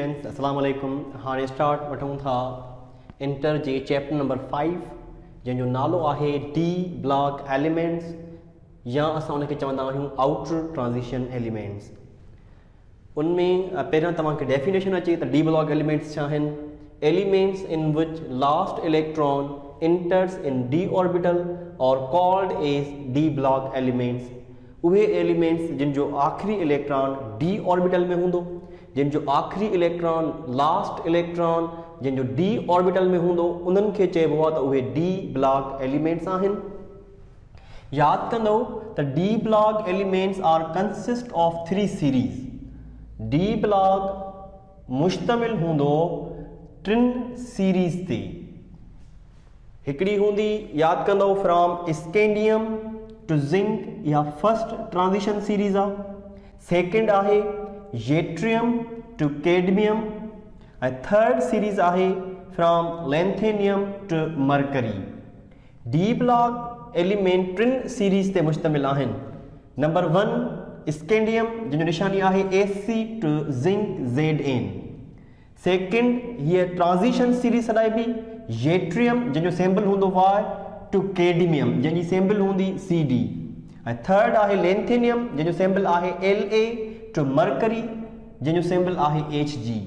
Students अस्सलाम वालेकुम। हाँ स्टार्ट वठूं था इंटर जे चैप्टर नंबर 5 जंहिंजो नालो आहे डी ब्लॉक एलिमेंट्स या असां उनखे चवंदा आहियूं आउटर ट्रांजिशन एलिमेंट्स। उनमें पहिरियां तव्हांखे डेफिनेशन अचे त डी ब्लॉक एलिमेंट्स छा आहिनि। Elements in which last electron enters in d orbital are called as d block elements. उहे एलिमेंट्स जिनजो आखिरी इलेक्ट्रॉन डी ऑर्बिटल में हूंदो, जिनजो आखिरी इलेक्ट्रॉन लास्ट इलेक्ट्रॉन जिनजो डी ऑर्बिटल में हूंदो, उन्हनि खे चइबो आहे त उहे डी ब्लॉक एलिमेंट्स आहिनि। यादि कंदो त d block elements are consist of 3 series. D block मुश्तमिल हूंदो 3 सीरीज़ ते। हिकिड़ी हूंदी, यादि कंदो, फ्रॉम स्कैंडियम टू जिंक, या फर्स्ट ट्रांजिशन सीरीज़ आहे। सेकेंड आहे येट्रियम टू कैडमियम, ऐं थर्ड सीरीज़ आहे from lanthanum to mercury. D block element 3 series ते मुश्तमिल आहिनि। नंबर 1 स्कैंडियम जिनजो निशानी आहे Sc to zinc Zn। Second हीअ ट्रांजिशन सीरीज़ सॾाइबी येट्रियम जिनजो सिंबल हूंदो Y टू कैडमियम जंहिंजी सिंबल हूंदी Cd। ऐं थर्ड आहे लैंथेनियम जंहिंजो सिंबल आहे La टू मरकरी जंहिंजो सिंबल आहे Hg।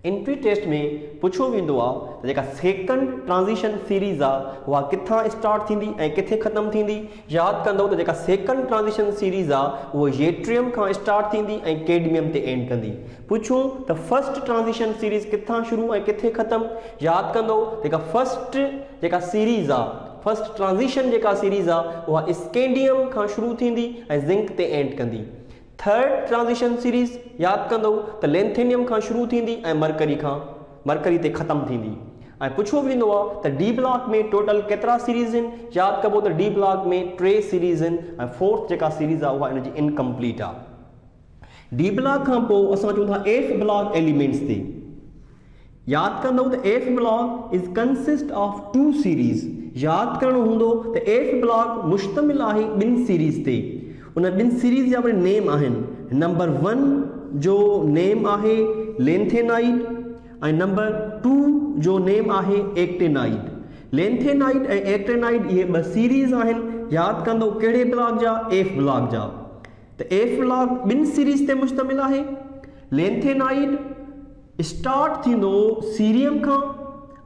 एंट्री टेस्ट में पुछो वेंदो आहे त जेका सेकंड ट्रांजिशन सीरीज़ आहे उहा किथां स्टार्ट थींदी ऐं किथे ख़तमु थींदी। यादि कंदो त जेका सेकंड ट्रांजिशन सीरीज़ आहे उहा येट्रियम खां स्टार्ट थींदी ऐं कैडमियम ते एंड कंदी। पुछूं त फर्स्ट ट्रांजिशन सीरीज़ किथां शुरू ऐं किथे ख़तमु। यादि कंदो जेका फर्स्ट जेका सीरीज़ आहे, फर्स्ट ट्रांजिशन जेका सीरीज़ आहे उहा स्कैंडियम खां शुरू थींदी ऐं जिंक ते एंड कंदी। थर्ड ट्रांजिशन सीरीज़ यादि कंदो त लैंथेनियम खां शुरू थींदी ऐं मरकरी ते ख़तमु थींदी। ऐं पुछो वेंदो आहे त डी ब्लॉक में टोटल केतिरा सीरीज़ आहिनि। यादि कबो त डी ब्लॉक में 3 सीरीज़ आहिनि ऐं फोर्थ जेका सीरीज़ आहे उहा इनजी इनकम्पलीट आहे। डी ब्लॉक खां पोइ असां चऊं था एफ ब्लॉक एलिमेंट्स ते। यादि कंदो त F block is consist of 2 series. यादि करणो हूंदो त एफ ब्लॉक मुश्तमिल आहे 2 सीरीज़ ते। उन 2 सीरीज़ जा वरी नेम आहिनि। नंबर 1 जो नेम आहे लैंथेनाइड ऐं नंबर 2 जो नेम आहे एक्टेनाइड। लैंथेनाइड ऐं एक्टेनाइड इहे 2 सीरीज़ आहिनि। यादि कंदो कहिड़े ब्लॉक जा, एफ ब्लॉक जा। त एफ ब्लॉक 2 सीरीज़ ते मुश्तमिल आहे। लैंथेनाइड स्टार्ट थींदो सीरियम खां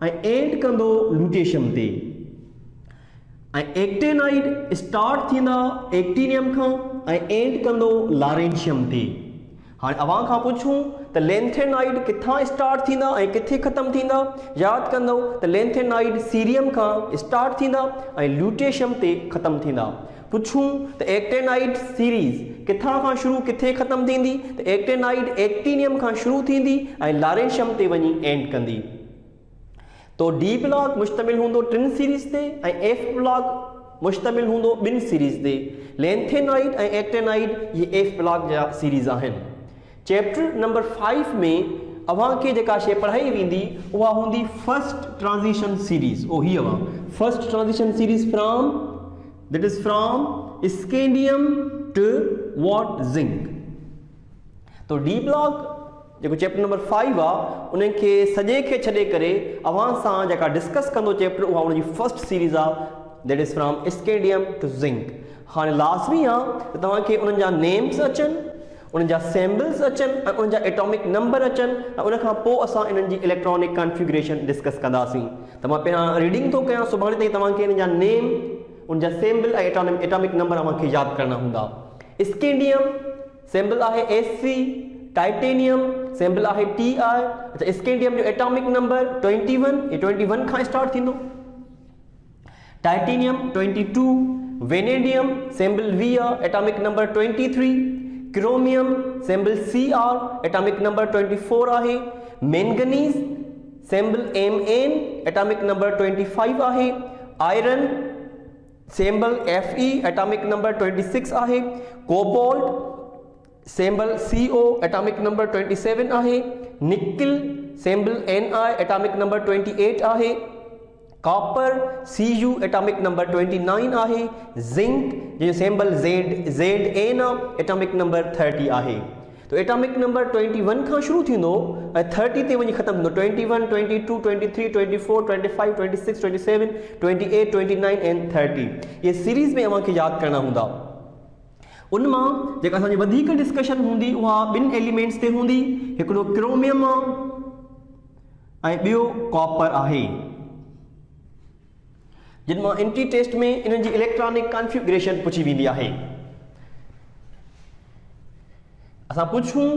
ऐं एंड कंदो लूटेशियम ते, ऐं एक्टेनाइड स्टार्ट थींदा एक्टीनियम खां ऐं एंड कंदो लारेंशियम ते। हाणे अव्हां खां पुछूं त लैंथेनाइड किथां स्टार्ट थींदा ऐं किथे ख़तमु थींदा। यादि कंदो त लैंथेनाइड सीरियम खां स्टार्ट थींदा ऐं लूटेशियम ते ख़तमु थींदा। पुछूं त एक्टेनाइड सीरीज़ किथां खां शुरू किथे ख़तमु थींदी, त एक्टेनाइड एक्टीनियम खां शुरू थींदी ऐं लारेंशियम ते वञी एंड कंदी। तो डी ब्लॉक मुश्तमिल हूंदो 3 सीरीज़ ते ऐं एफ ब्लॉक मुश्तमिल हूंदो 2 सीरीज़ ते। लैंथेनाइड ऐं एक्टेनाइड ये एफ ब्लॉक जा सीरीज़ आहिनि। चैप्टर नंबर 5 में अव्हां खे जेका शइ पढ़ाई वेंदी उहा हूंदी फर्स्ट ट्रांजिशन सीरीज़। ओ ही अव्हां first transition series from that is from scandium to what zinc. तो डी ब्लॉक जेको चैप्टर नंबर 5 आहे उन खे सॼे खे छॾे करे अव्हां सां जेका डिस्कस कंदो चैप्टर उहा उनजी फर्स्ट सीरीज़ आहे, that is from scandium to zinc. हाणे लाज़मी आहे त तव्हांखे उन्हनि जा नेम्स अचनि, उन्हनि जा सिंबल्स अचनि ऐं उन्हनि जा एटॉमिक नंबर अचनि ऐं उनखां पोइ असां इन्हनि जी इलेक्ट्रॉनिक कॉन्फ़िगरेशन डिस्कस कंदासीं। त मां पहिरियां रीडिंग थो कयां, सुभाणे ताईं तव्हांखे इन जा नेम, उन जा सिंबल ऐं एटॉमिक नंबर तव्हांखे यादि करणा हूंदा। स्कैंडियम सिंबल आहे Sc, टाइटेनियम सिंबल आहे Ti। अच्छा, स्कैंडियम जो एटॉमिक नंबर 21, ये 21 खां स्टार्ट थींदो। टाइटेनियम 22, वेनेडियम सिंबल V आहे, atomic number 23। Chromium symbol Cr, atomic number 24 आहे। Manganese symbol Mn, atomic number 25 आहे। Iron symbol Fe, atomic number 26 आहे। Cobalt symbol CO, atomic number 27 आहे। Nickel symbol Ni, atomic number 28 आहे। Copper Cu, atomic number 29 आहे। Zinc जो symbol Zn, atomic number 30 आहे। तो atomic number 21 खां शुरू थींदो ऐं 30 ते वञी ख़तमु थींदो। 21, 22, 23, 24, 25, 26, 27, 28, 29 एंड 30 ये सीरीज़ में अव्हांखे यादि करणा हूंदा। उन मां जेका असांजी वधीक डिस्कशन हूंदी उहा ॿिनि एलिमेंट्स ते हूंदी, हिकिड़ो क्रोमियम आहे ऐं ॿियो कॉपर आहे, जिन मां एंट्री टेस्ट में इन्हनि जी इलेक्ट्रॉनिक कॉन्फ़िगरेशन पुछी वेंदी आहे। असां पुछूं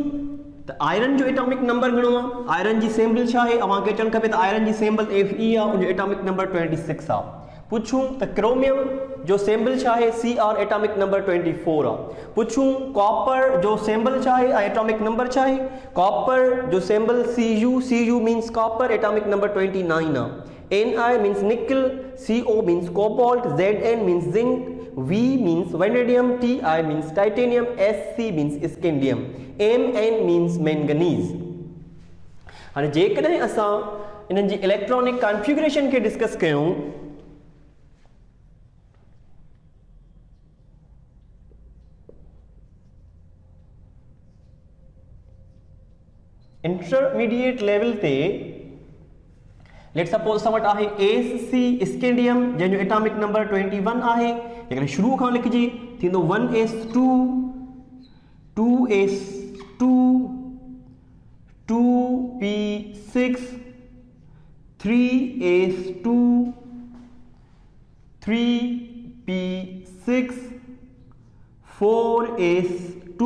त आयरन जो एटॉमिक नंबर घणो आहे, आयरन जी सिंबल छा आहे, अव्हांखे अचणु खपे त आयरन जी सिंबल Fe आहे, उनजो एटॉमिक नंबर 26 आहे। पुछूं त क्रोमियम जो सिंबल छा आहे, Cr, एटॉमिक नंबर 24 आहे। पुछूं कॉपर जो सिंबल छा आहे ऐं एटॉमिक नंबर छा आहे, कॉपर जो symbol Cu means copper, atomic number 29 आहे। Ni मीन्स निकल, Co means cobalt, Zn means zinc, V means vanadium, Ti means titanium, Sc means scandium, Mn means manganese। हाणे जेकॾहिं असां इन्हनि जी इलेक्ट्रॉनिक कॉन्फ़िगरेशन खे डिस्कस कयूं इंटरमीडिएट लेवल ते, let suppose असां वटि आहे Sc स्कैंडियम जंहिंजो एटॉमिक नंबर 21 आहे। जेकॾहिं शुरू खां लिखिजे थींदो 1s2 2s2 2p6 3s2 3p6 4s2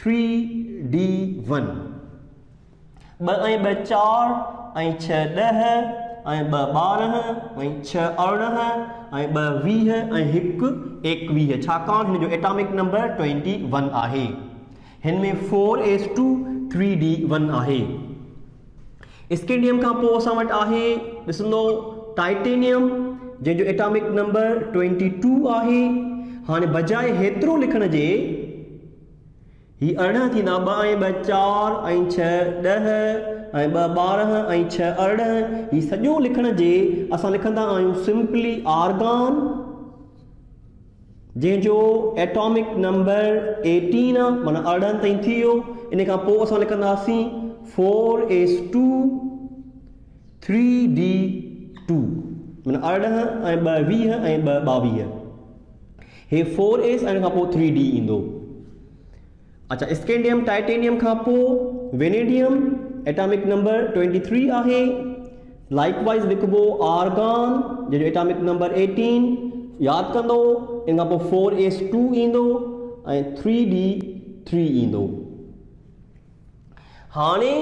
3d1 2 ऐं 2 4 ऐं 6 10 ऐं 2 12 ऐं 6 18 ऐं 2 20 ऐं 1 21, छाकाणि हिन जो एटॉमिक नंबर 21 आहे। हिन में 4s2 3d1 आहे। स्कैंडियम खां पोइ असां वटि आहे ॾिसंदो टाइटेनियम जंहिंजो एटॉमिक नंबर 22 आहे। हाणे बजाए हेतिरो लिखण जे ही 18 थींदा, 2 ऐं 2 4 ऐं 6 10 ऐं 2 12 ऐं 6 18, ही सॼो लिखण जे असां लिखंदा आहियूं सिंपली आर्गन जंहिंजो एटॉमिक नंबर 18 आहे, माना 18 ताईं थी वियो। इन खां पोइ असां लिखंदासीं 4s2 3d2, माना 18 ऐं 2 20 ऐं 2 22, हे 4s ऐं इन खां पोइ 3d ईंदो। अच्छा, स्कैंडियम टाइटेनियम खां पोइ वेनेडियम एटॉमिक नंबर 23 आहे। लाइकवाइज लिखबो आर्गन जंहिंजो एटॉमिक नंबर 18 यादि कंदो, इन खां पोइ 4s2 ईंदो ऐं 3d3 ईंदो। हाणे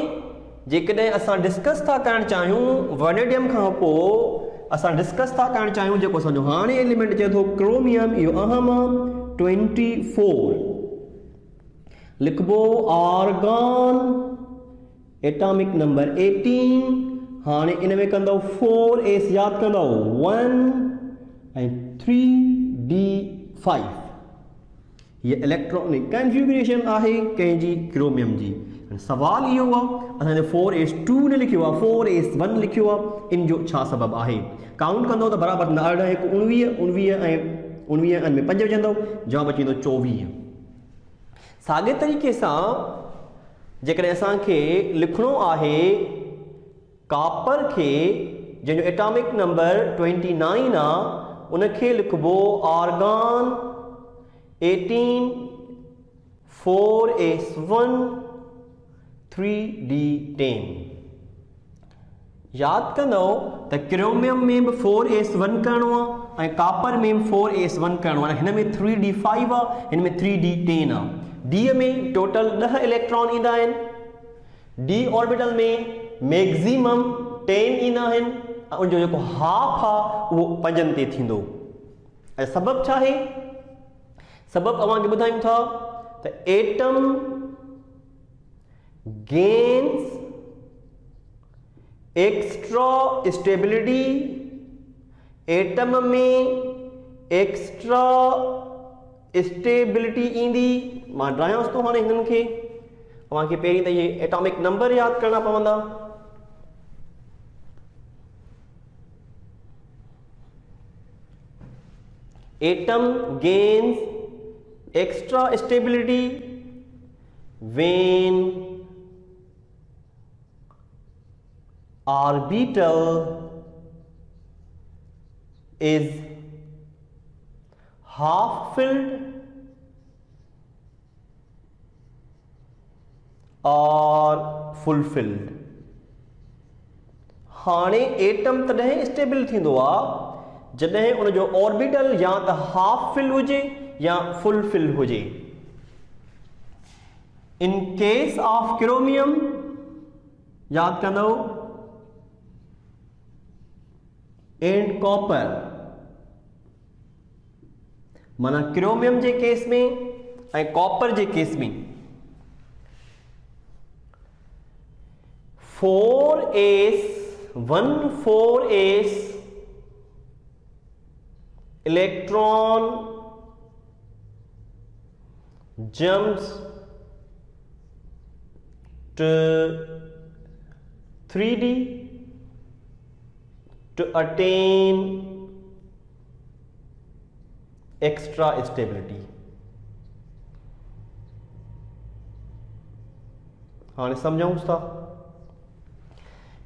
जेकॾहिं असां डिस्कस था करणु चाहियूं वेनेडियम खां पोइ असां डिस्कस था करणु चाहियूं जेको असांजो हाणे एलिमेंट चए थो क्रोमियम, इहो अहम आहे 24, लिखबो आर्गन एटॉमिक नंबर 18। हाणे इन में कंदो 4s यादि कंदो 1 ऐं 3d5, हीअ इलेक्ट्रॉनिक कॉन्फ़िगरेशन आहे कंहिंजी क्रोमियम जी। सवाल इहो आहे असांजो 4s2 न लिखियो आहे, 4s1 लिखियो आहे, इन जो छा सबबु आहे? काउंट कंदो त बराबरि न 18 1 19 19 ऐं 19 में 5 विझंदो, जवाबु अची वेंदो 24। साॻे तरीक़े सां जेकॾहिं असांखे लिखणो आहे कॉपर खे जंहिंजो एटॉमिक नंबर 29 आहे, उनखे लिखबो आर्गन 18 4s1 3d10। यादि कंदो त क्रोमियम में बि 4s1 करणो आहे ऐं कॉपर में बि 4s1 करणो आहे। हिन में 3d5 आहे, हिन में 3d10 आहे। डी में टोटल 10 इलेक्ट्रॉन ईंदा आहिनि। डी ऑर्बिटल में मैक्सिमम 10 ईंदा आहिनि ऐं उनजो जेको हाफ आहे उहो 5 ते थींदो। ऐं सबबु छा आहे? सबबु अव्हांखे ॿुधायूं था त atom gains extra stability, atom में एक्स्ट्रा स्टेबिलिटी ईंदी। मां ड्रायांसि थो हाणे हिननि खे, तव्हांखे पहिरीं त इहे एटॉमिक नंबर यादि करणा पवंदा। Atom gains extra stability when orbital is half filled or fulfilled। हाणे एटम तॾहिं स्टेबल थींदो आहे जॾहिं उन जो ऑर्बिटल या त हाफ फिल हुजे या फुल फिल हुजे। इन केस ऑफ क्रोमियम याद कंदो एंड कॉपर, माना क्रोमियम जे केस में ऐं कॉपर जे केस में 4s electron jumps to 3d to attain extra stability। हाँ समझाऊं था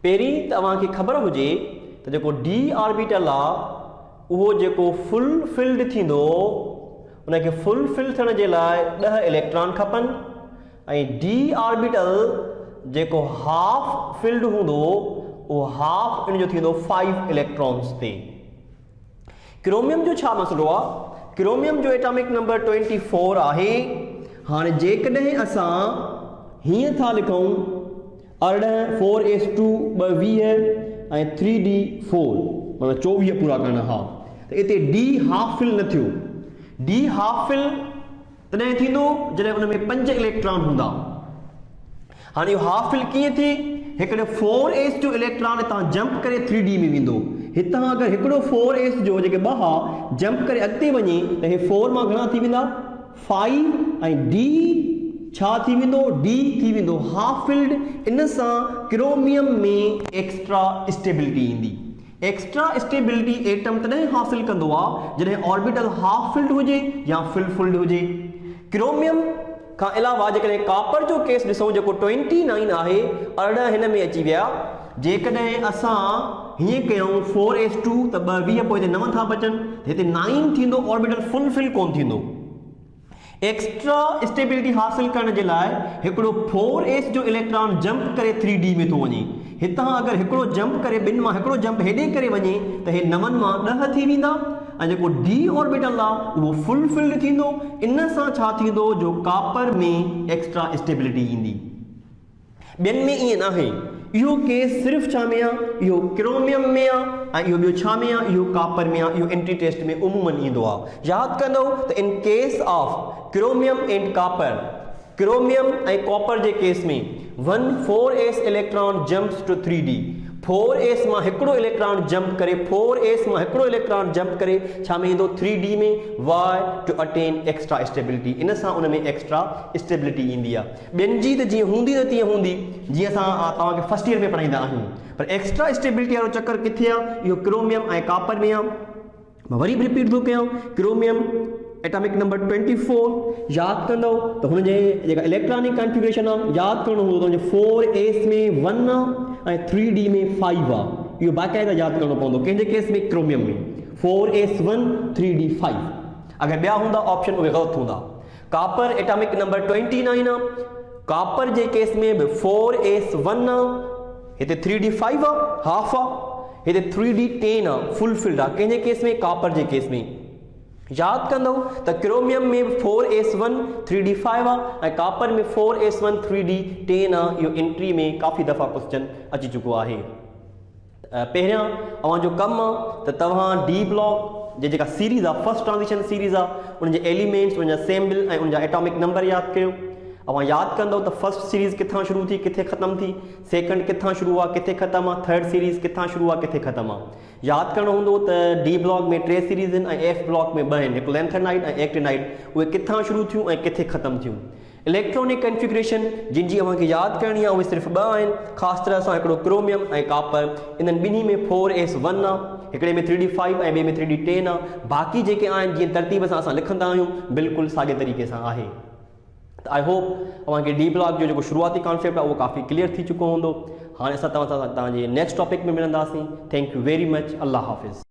पहिरीं तव्हांखे ख़बर हुजे त जेको डी ऑर्बिटल आहे उहो जेको फुल फिल्ड थींदो उनखे फुल फिल थियण जे लाइ 10 इलेक्ट्रॉन खपनि ऐं डी ऑर्बिटल जेको हाफ फिल्ड हूंदो उहो हाफ इन जो थींदो 5 इलेक्ट्रॉन्स ते। क्रोमियम जो छा मसलो आहे? क्रोमियम जो एटॉमिक नंबर 24 आहे। हाणे जेकॾहिं असां हीअं था लिखूं 4s2 20 ऐं 3d4 माना 24 पूरा करणा हा त इते डी हाफ फिल न थियो। डी हाफ फिल तॾहिं थींदो जॾहिं उन में 5 इलेक्ट्रॉन हूंदा। हाणे इहो हाफ फिल कीअं थी? हिकिड़े 4s जो इलेक्ट्रॉन हितां जंप करे 3d में वेंदो। हितां अगरि हिकिड़ो 4s जो जेके 2 हा जंप करे अॻिते वञे त हे 4 मां घणा थी वेंदा 5 ऐं डी छा थी वेंदो डी थी वेंदो हाफ फिल्ड। इन सां क्रोमियम में एक्स्ट्रा स्टेबिलिटी ईंदी। एक्स्ट्रा स्टेबिलिटी एटम तॾहिं हासिल कंदो आहे जॾहिं ऑर्बिटल हाफ फिल्ड हुजे या फुल फिल्ड हुजे। क्रोमियम खां अलावा जेकॾहिं कॉपर जो केस ॾिसूं जेको 29 आहे 18 हिन में अची विया। जेकॾहिं असां हीअं कयूं 4s2 त 20 पोइ हिते 9 था बचनि हिते 9 थींदो ऑर्बिटल फुल फिल कोन थींदो। एक्स्ट्रा स्टेबिलिटी हासिल करण जे लाइ हिकिड़ो 4s जो इलेक्ट्रॉन जंप करे 3d में थो वञे। हितां अगरि हिकिड़ो जंप करे ॿिनि मां हिकिड़ो जंप हेॾे करे वञे त हे 9 मां 10 थी वेंदा ऐं जेको डी ऑर्बिटल आहे उहो फुल फिल्ड थींदो। इन सां छा थींदो जो कॉपर में एक्स्ट्रा स्टेबिलिटी ईंदी। ॿियनि में ईअं न आहे। इहो केस सिर्फ़ छा में आहे? इहो क्रोमियम में आहे ऐं इहो ॿियो छा में आहे? इहो कॉपर में आहे। इहो एंट्री टेस्ट में उमूमन ईंदो आहे। यादि कंदो त in case of chromium and copper, chromium ऐं कॉपर जे केस में 1 4s electron jumps to 3d। 4s मां हिकिड़ो इलेक्ट्रॉन जंप करे 4s मां हिकिड़ो इलेक्ट्रॉन जंप करे छा में ईंदो 3d में why to attain extra stability. इन सां उन में एक्स्ट्रा स्टेबिलिटी ईंदी आहे। ॿियनि जी त जीअं हूंदी त तीअं हूंदी जीअं असां तव्हांखे फर्स्ट ईयर में पढ़ाईंदा आहियूं, पर एक्स्ट्रा स्टेबिलिटी वारो चक्कर किथे आहे? इहो क्रोमियम ऐं कॉपर में आहे। मां वरी बि रिपीट थो कयां क्रोमियम एटॉमिक नंबर 24 यादि कंदो त हुनजे जेका इलेक्ट्रॉनिक कॉन्फ़िगरेशन आहे यादि करणो हूंदो त 4s में 1 आहे ऐं 3d में 5 आहे। इहो बाक़ाइदा यादि करणो पवंदो। कंहिंजे केस में? क्रोमियम में 4s1 3d 5। अगरि ॿिया हूंदा ऑप्शन उहे ग़लति हूंदा। कॉपर एटॉमिक नंबर 29 आहे। कॉपर जे केस में बि 4s1 आहे, हिते 3d 5 आहे हाफ आहे, हिते 3d 10 आहे फुल फिल्ड आहे। कंहिंजे केस में? कॉपर जे केस में। यादि कंदो त क्रोमियम में 4s1 3d 5 आहे ऐं कॉपर में 4s1 3d 10 आहे। इहो एंट्री में काफ़ी दफ़ा क्वेश्चन अची चुको आहे। पहिरियां अव्हांजो कमु आहे त तव्हां डी ब्लॉक जे जेका सीरीज़ आहे फर्स्ट ट्रांज़िशन सीरीज़ आहे उनजे एलिमेंट्स उनजा सिंबल ऐं उनजा एटॉमिक नंबर यादि कयो। अवां यादि कंदो त फर्स्ट सीरीज़ किथां शुरू थी किथे ख़तमु थी, सेकंड किथां शुरू आहे किथे ख़तमु आहे, थर्ड सीरीज़ किथां शुरू आहे किथे ख़तमु आहे। यादि करणो हूंदो त डी ब्लॉक में 3 सीरीज़ आहिनि ऐं एफ ब्लॉक में 2 आहिनि, हिकु लैंथेनाइड ऐं एक्टिनाइड। उहे किथां शुरू थियूं ऐं किथे ख़तमु थियूं। इलेक्ट्रॉनिक कॉन्फ़िगरेशन जिन जी अव्हांखे यादि करणी आहे उहे सिर्फ़ु 2 आहिनि, ख़ासि तरह सां हिकिड़ो क्रोमियम ऐं कॉपर। इन्हनि ॿिन्ही में 4s1 आहे, हिकिड़े में 3d 5 ऐं ॿिए में 3d 10 आहे। बाक़ी जेके आहिनि जीअं तरतीब सां असां लिखंदा आहियूं बिल्कुलु साॻे तरीक़े सां आहे। आई होप तव्हांखे डी ब्लॉक जो जेको शुरूआती कॉन्सेप्ट आहे उहो काफ़ी क्लियर थी चुको हूंदो। हाणे असां तव्हांजे नेक्स्ट टॉपिक में मिलंदासीं। Thank you very much. अल्लाह हाफ़िज़।